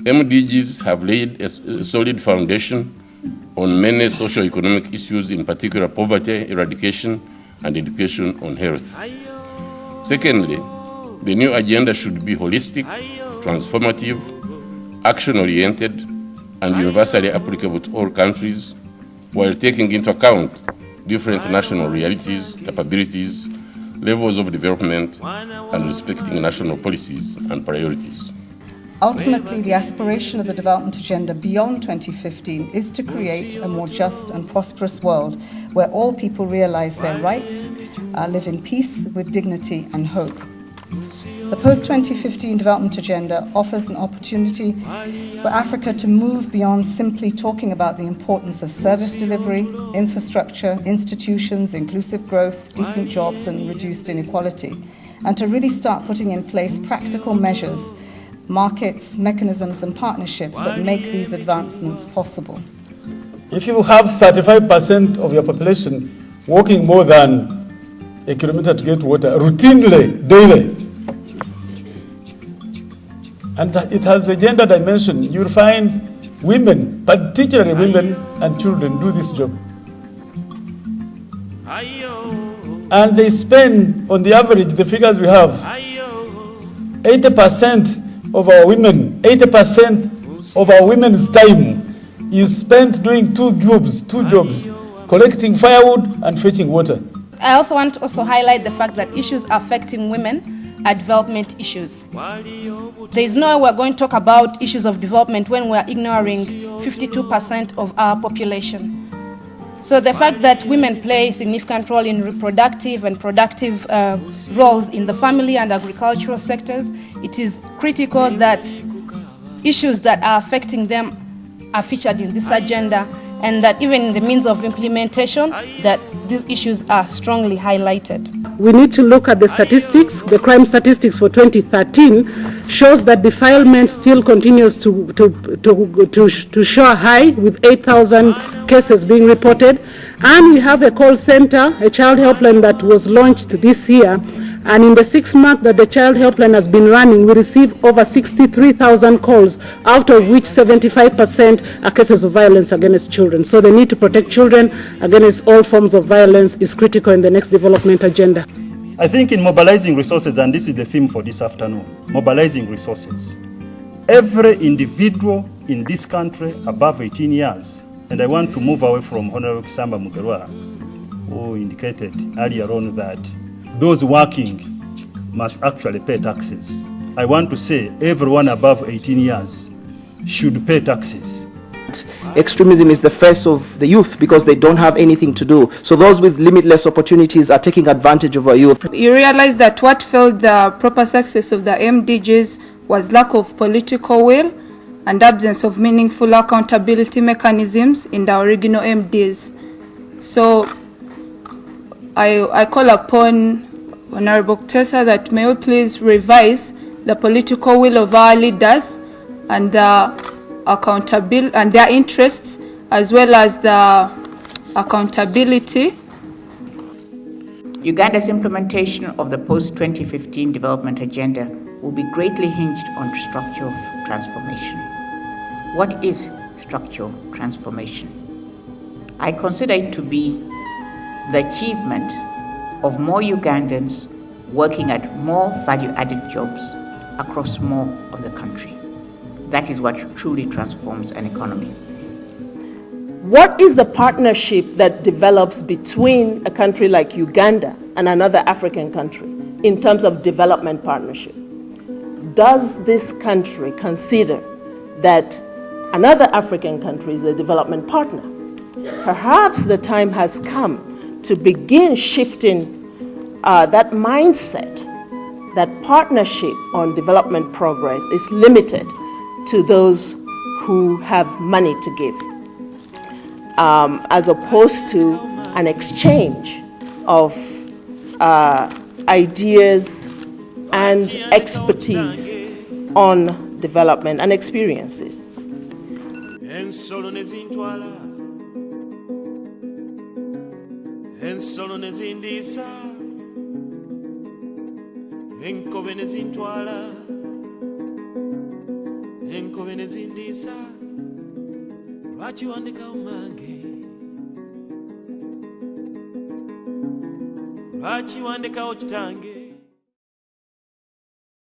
MDGs have laid a solid foundation on many socio-economic issues, in particular poverty eradication and education on health. Secondly, the new agenda should be holistic, transformative, action-oriented, and universally applicable to all countries, while taking into account different national realities, capabilities, levels of development, and respecting national policies and priorities. Ultimately, the aspiration of the development agenda beyond 2015 is to create a more just and prosperous world where all people realize their rights, live in peace with dignity and hope. The post-2015 development agenda offers an opportunity for Africa to move beyond simply talking about the importance of service delivery, infrastructure, institutions, inclusive growth, decent jobs, and reduced inequality, and to really start putting in place practical measures, markets, mechanisms, and partnerships that make these advancements possible. If you have 35% of your population walking more than a kilometer to get water routinely, daily, and it has a gender dimension, you'll find women, particularly women and children, do this job. And they spend, on the average, the figures we have, 80% of our women, 80% of our women's time is spent doing two jobs, collecting firewood and fetching water. I also want to highlight the fact that issues affecting women are development issues. There is no way we're going to talk about issues of development when we're ignoring 52% of our population. So the fact that women play a significant role in reproductive and productive roles in the family and agricultural sectors, it is critical that issues that are affecting them are featured in this agenda, and that even in the means of implementation, that these issues are strongly highlighted. We need to look at the statistics. The crime statistics for 2013 shows that defilement still continues to show high, with 8,000 cases being reported. And we have a call center, a child helpline that was launched this year. And in the 6 months that the child helpline has been running, we receive over 63,000 calls, out of which 75% are cases of violence against children. So the need to protect children against all forms of violence is critical in the next development agenda. I think in mobilizing resources, and this is the theme for this afternoon, mobilizing resources. Every individual in this country above 18 years, and I want to move away from Honorable Kisamba Mugerwa, who indicated earlier on that those working must actually pay taxes. I want to say everyone above 18 years should pay taxes. Extremism is the face of the youth because they don't have anything to do. So those with limitless opportunities are taking advantage of our youth. You realize that what failed the proper success of the MDGs was lack of political will and absence of meaningful accountability mechanisms in the original MDs. So I call upon Honorable Tessa that may we please revise the political will of our leaders and the accountability and their interests, as well as the accountability. Uganda's implementation of the post-2015 development agenda will be greatly hinged on structural transformation. What is structural transformation? I consider it to be the achievement of more Ugandans working at more value-added jobs across more of the country. That is what truly transforms an economy. What is the partnership that develops between a country like Uganda and another African country in terms of development partnership? Does this country consider that another African country is a development partner? Perhaps the time has come to begin shifting that mindset, that partnership on development progress is limited to those who have money to give, as opposed to an exchange of ideas and expertise on development and experiences. Ensolo nezindisa enkobe nezintwala enkobe ne zindiisa lwaki wandekawo mange lwaki wandekawo kitange